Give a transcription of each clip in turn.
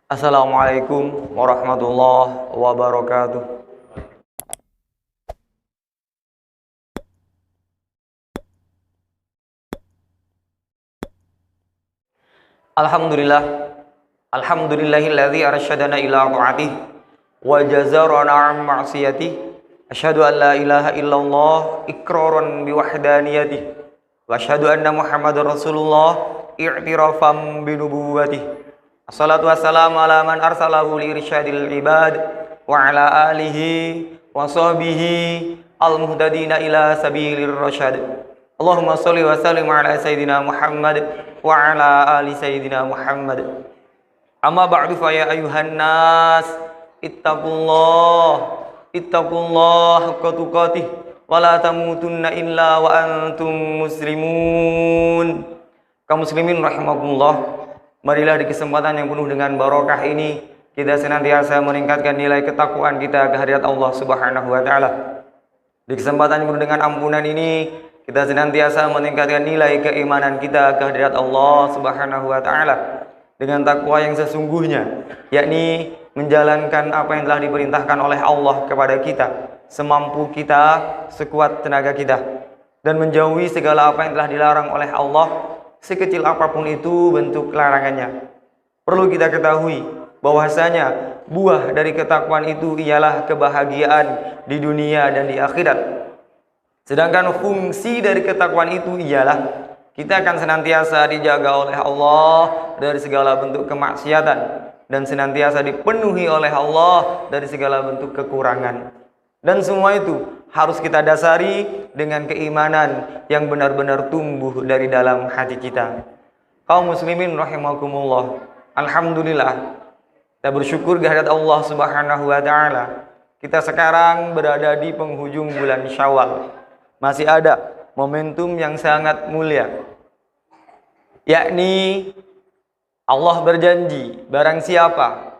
Assalamualaikum warahmatullahi wabarakatuh. Alhamdulillah, alhamdulillahilladzi arsyadana ila ta'atih wa jazarana an ma'siyatih. Asyhadu an la ilaha illallah iqraran biwahdaniyatih wa asyhadu anna Muhammadar Rasulullah i'tirafan binubuwwatih. Assalatu wassalamu ala man arsalahu li irsyadil ibad wa ala alihi wa sahbihi al-muhtadina ila sabilir rasyad. Allahumma sholli wa sallim ala sayyidina Muhammad wa ala ali sayyidina Muhammad. Amma ba'du fa ya ayuhan nas ittaqullah haqqa tuqatih wa la tamutunna illa wa antum muslimun. Kaum muslimin rahimakumullah, marilah di kesempatan yang penuh dengan barokah ini kita senantiasa meningkatkan nilai ketakwaan kita ke hadirat Allah Subhanahu wa taala. Di kesempatan yang penuh dengan ampunan ini kita senantiasa meningkatkan nilai keimanan kita ke hadirat Allah Subhanahu wa taala dengan takwa yang sesungguhnya, yakni menjalankan apa yang telah diperintahkan oleh Allah kepada kita semampu kita, sekuat tenaga kita, dan menjauhi segala apa yang telah dilarang oleh Allah sekecil apapun itu bentuk larangannya. Perlu kita ketahui bahwasanya buah dari ketakwaan itu ialah kebahagiaan di dunia dan di akhirat. Sedangkan fungsi dari ketakwaan itu ialah kita akan senantiasa dijaga oleh Allah dari segala bentuk kemaksiatan dan senantiasa dipenuhi oleh Allah dari segala bentuk kekurangan. Dan semua itu harus kita dasari dengan keimanan yang benar-benar tumbuh dari dalam hati kita. Kaum muslimin rahimakumullah, alhamdulillah kita bersyukur kehadirat Allah Subhanahu wa taala. Kita sekarang berada di penghujung bulan Syawal. Masih ada momentum yang sangat mulia, yakni Allah berjanji barang siapa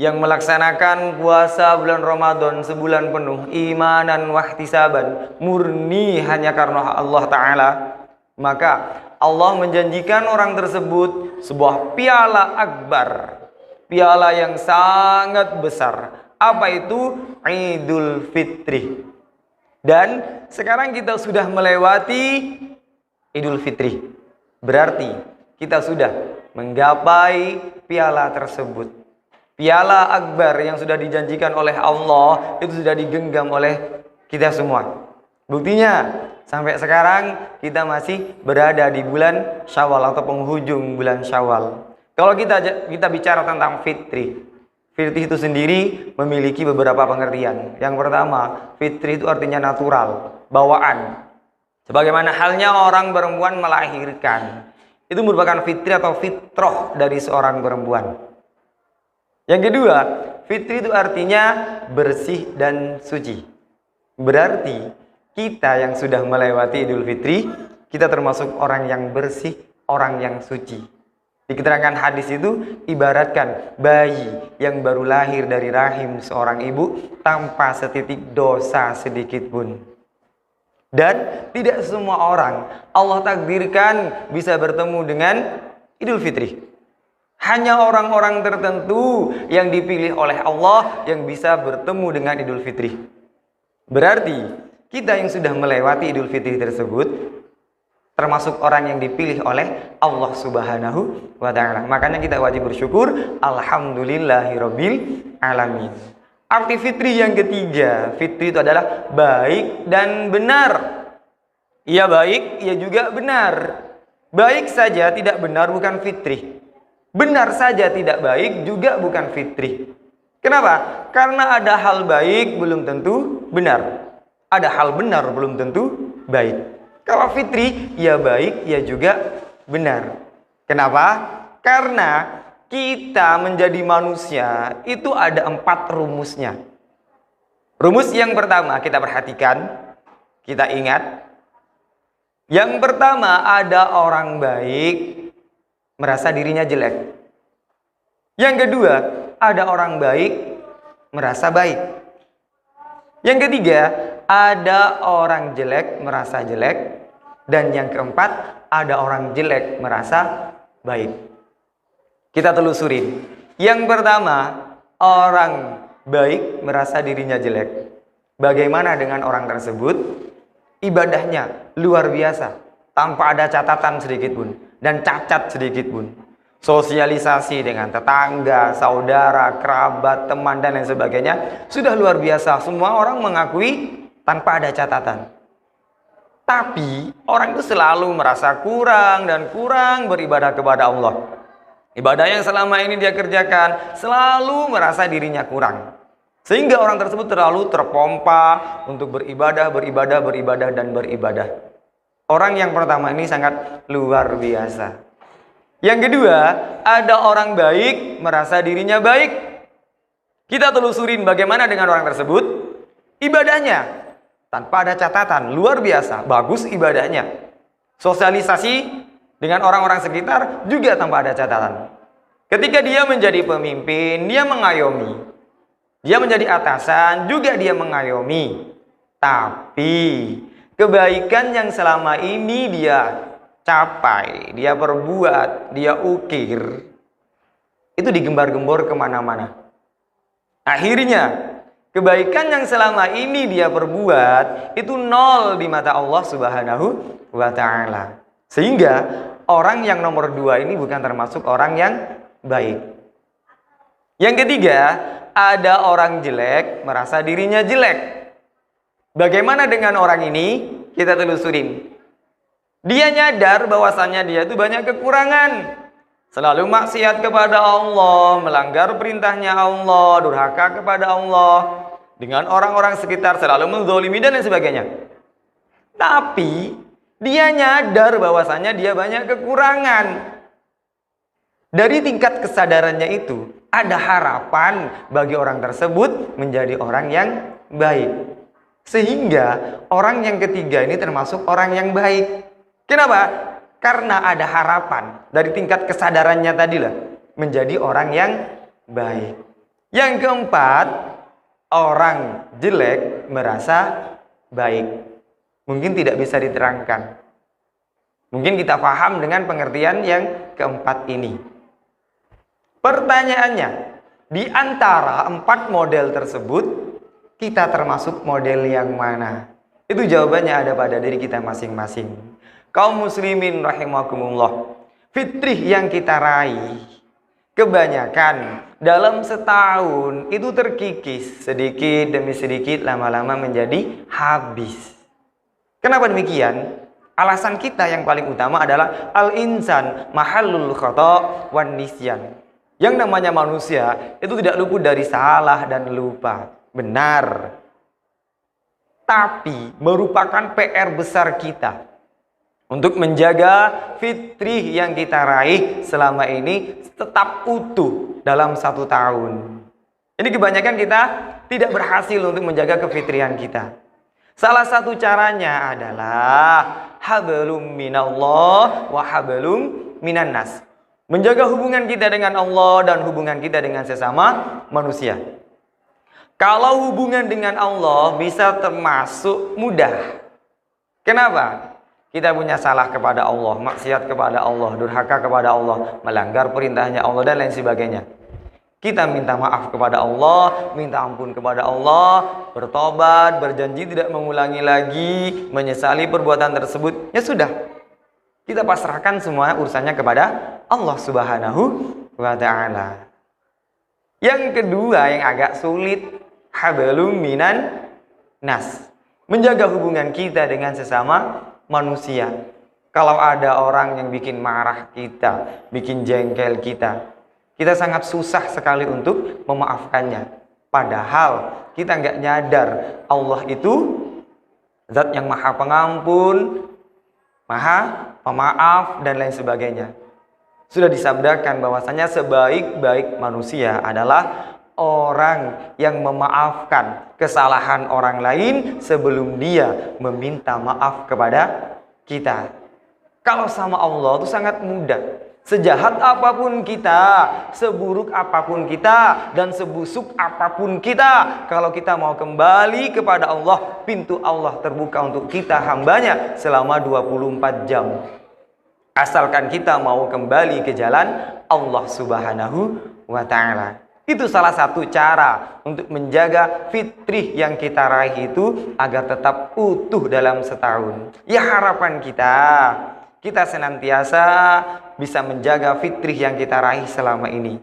yang melaksanakan puasa bulan Ramadan sebulan penuh imanan wahtisaban, murni hanya karena Allah Ta'ala, maka Allah menjanjikan orang tersebut sebuah piala akbar, piala yang sangat besar. Apa itu? Idul Fitri. Dan sekarang kita sudah melewati Idul Fitri, berarti kita sudah menggapai piala tersebut. Piala akbar yang sudah dijanjikan oleh Allah itu sudah digenggam oleh kita semua. Buktinya sampai sekarang kita masih berada di bulan Syawal atau penghujung bulan Syawal. Kalau kita bicara tentang Fitri, Fitri itu sendiri memiliki beberapa pengertian. Yang pertama, Fitri itu artinya natural, bawaan. Sebagaimana halnya orang perempuan melahirkan, itu merupakan fitri atau fitrah dari seorang perempuan. Yang kedua, fitri itu artinya bersih dan suci. Berarti kita yang sudah melewati Idul Fitri, kita termasuk orang yang bersih, orang yang suci. Di keterangan hadis itu ibaratkan bayi yang baru lahir dari rahim seorang ibu tanpa setitik dosa sedikit pun. Dan tidak semua orang Allah takdirkan bisa bertemu dengan Idul Fitri. Hanya orang-orang tertentu yang dipilih oleh Allah yang bisa bertemu dengan Idul Fitri. Berarti kita yang sudah melewati Idul Fitri tersebut termasuk orang yang dipilih oleh Allah Subhanahu wa ta'ala. Makanya kita wajib bersyukur, alhamdulillahirabbil alamin. Arti fitri yang ketiga, fitri itu adalah baik dan benar. Ia baik, ia juga benar. Baik saja tidak benar bukan fitri. Benar saja tidak baik juga bukan fitri. Kenapa? Karena ada hal baik belum tentu benar. Ada hal benar belum tentu baik. Kalau fitri, ia baik, ia juga benar. Kenapa? Karena kita menjadi manusia itu ada 4 rumusnya. Rumus yang pertama kita perhatikan, kita ingat. Yang pertama, ada orang baik merasa dirinya jelek. Yang kedua, ada orang baik merasa baik. Yang ketiga, ada orang jelek merasa jelek. Dan yang keempat, ada orang jelek merasa baik. Kita telusurin. Yang pertama, orang baik merasa dirinya jelek. Bagaimana dengan orang tersebut? Ibadahnya luar biasa, tanpa ada catatan sedikit pun dan cacat sedikit pun. Sosialisasi dengan tetangga, saudara, kerabat, teman dan lain sebagainya sudah luar biasa. Semua orang mengakui tanpa ada catatan. Tapi orang itu selalu merasa kurang dan kurang beribadah kepada Allah. Ibadah yang selama ini dia kerjakan selalu merasa dirinya kurang. Sehingga orang tersebut terlalu terpompa untuk beribadah, dan beribadah. Orang yang pertama ini sangat luar biasa. Yang kedua, ada orang baik merasa dirinya baik. Kita telusurin bagaimana dengan orang tersebut. Ibadahnya tanpa ada catatan, luar biasa, bagus ibadahnya. Sosialisasi dengan orang-orang sekitar juga tanpa ada catatan. Ketika dia menjadi pemimpin, dia mengayomi. Dia menjadi atasan, juga dia mengayomi. Tapi kebaikan yang selama ini dia capai, dia perbuat, dia ukir, itu digembar-gembor kemana-mana. Akhirnya kebaikan yang selama ini dia perbuat itu nol di mata Allah Subhanahu wa Ta'ala. Sehingga orang yang nomor 2 ini bukan termasuk orang yang baik. Yang ketiga, ada orang jelek merasa dirinya jelek. Bagaimana dengan orang ini? Kita telusurin. Dia nyadar bahwasannya dia itu banyak kekurangan. Selalu maksiat kepada Allah, melanggar perintahnya Allah, durhaka kepada Allah. Dengan orang-orang sekitar selalu menzolimi dan lain sebagainya. Tapi dia nyadar bahwasannya dia banyak kekurangan. Dari tingkat kesadarannya itu, ada harapan bagi orang tersebut menjadi orang yang baik. Sehingga orang yang ketiga ini termasuk orang yang baik. Kenapa? Karena ada harapan dari tingkat kesadarannya tadilah menjadi orang yang baik. Yang keempat, orang jelek merasa baik. Mungkin tidak bisa diterangkan. Mungkin kita paham dengan pengertian yang keempat ini. Pertanyaannya, di antara 4 model tersebut, kita termasuk model yang mana? Itu jawabannya ada pada diri kita masing-masing. Kaum muslimin rahimakumullah, fitrih yang kita raih, kebanyakan dalam setahun itu terkikis sedikit demi sedikit, lama-lama menjadi habis. Kenapa demikian? Alasan kita yang paling utama adalah al-insan mahallul khata' wan nisyan. Yang namanya manusia itu tidak luput dari salah dan lupa. Benar. Tapi merupakan PR besar kita untuk menjaga fitrih yang kita raih selama ini tetap utuh dalam 1 tahun. Ini kebanyakan kita tidak berhasil untuk menjaga kefitrihan kita. Salah satu caranya adalah hablum minallah wa hablum minan nas. Menjaga hubungan kita dengan Allah dan hubungan kita dengan sesama manusia. Kalau hubungan dengan Allah bisa termasuk mudah. Kenapa? Kita punya salah kepada Allah, maksiat kepada Allah, durhaka kepada Allah, melanggar perintahnya Allah dan lain sebagainya. Kita minta maaf kepada Allah, minta ampun kepada Allah, bertobat, berjanji tidak mengulangi lagi, menyesali perbuatan tersebut. Ya sudah, kita pasrahkan semua urusannya kepada Allah Subhanahu wa Ta'ala. Yang kedua yang agak sulit, hablum minan nas. Menjaga hubungan kita dengan sesama manusia. Kalau ada orang yang bikin marah kita, bikin jengkel kita sangat susah sekali untuk memaafkannya. Padahal kita nggak nyadar Allah itu zat yang maha pengampun, maha pemaaf dan lain sebagainya. Sudah disabdakan bahwasanya sebaik-baik manusia adalah orang yang memaafkan kesalahan orang lain sebelum dia meminta maaf kepada kita. Kalau sama Allah itu sangat mudah. Sejahat apapun kita, seburuk apapun kita, dan sebusuk apapun kita, kalau kita mau kembali kepada Allah, pintu Allah terbuka untuk kita hambanya selama 24 jam. Asalkan kita mau kembali ke jalan Allah Subhanahu wa ta'ala. Itu salah satu cara untuk menjaga fitrih yang kita raih itu agar tetap utuh dalam setahun. Ya harapan kita senantiasa bisa menjaga fitrih yang kita raih selama ini.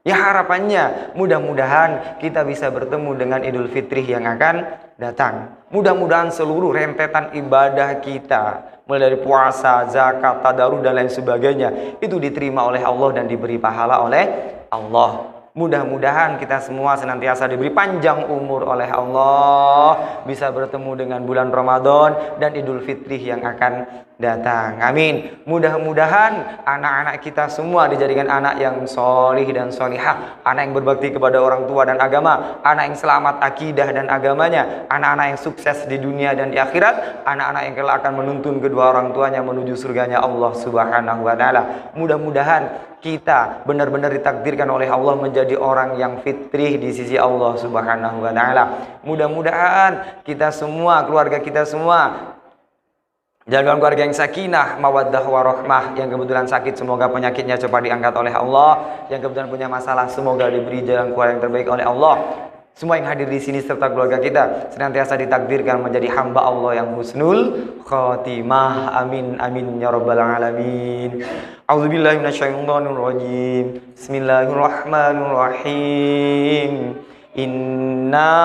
Ya harapannya mudah-mudahan kita bisa bertemu dengan Idul Fitri yang akan datang. Mudah-mudahan seluruh rentetan ibadah kita, mulai dari puasa, zakat, tadarus dan lain sebagainya, itu diterima oleh Allah dan diberi pahala oleh Allah. Mudah-mudahan kita semua senantiasa diberi panjang umur oleh Allah, bisa bertemu dengan bulan Ramadan dan Idul Fitri yang akan datang. Amin. Mudah-mudahan anak-anak kita semua dijadikan anak yang solih dan solihah, anak yang berbakti kepada orang tua dan agama, anak yang selamat akidah dan agamanya, anak-anak yang sukses di dunia dan di akhirat, anak-anak yang kelak akan menuntun kedua orang tuanya menuju surganya Allah Subhanahu wa taala. Mudah-mudahan kita benar-benar ditakdirkan oleh Allah menjadi orang yang fitrih di sisi Allah Subhanahu wa taala. Mudah-mudahan kita semua, keluarga kita semua jalan keluarga yang sakinah, mawaddah warahmah. Yang kebetulan sakit semoga penyakitnya cepat diangkat oleh Allah. Yang kebetulan punya masalah semoga diberi jalan keluar yang terbaik oleh Allah. Semua yang hadir di sini serta keluarga kita senantiasa ditakdirkan menjadi hamba Allah yang husnul khotimah. Amin amin ya rabbal alamin. A'udzubillahi minasyaitonir rajim. Bismillahirrahmanirrahim. Inna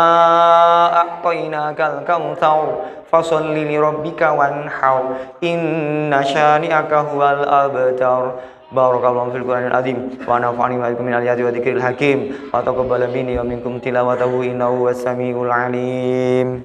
a'tainakal kautsar fasalli li rabbika wanhar. Inna syani'aka huwal abtar. Barakallahu fil Qur'anil azim wa nafa'ani wa iyyakum minal ayati wa dzikril hakim wa taqabbal minni wa minkum tilawatahu innahu was samiul alim.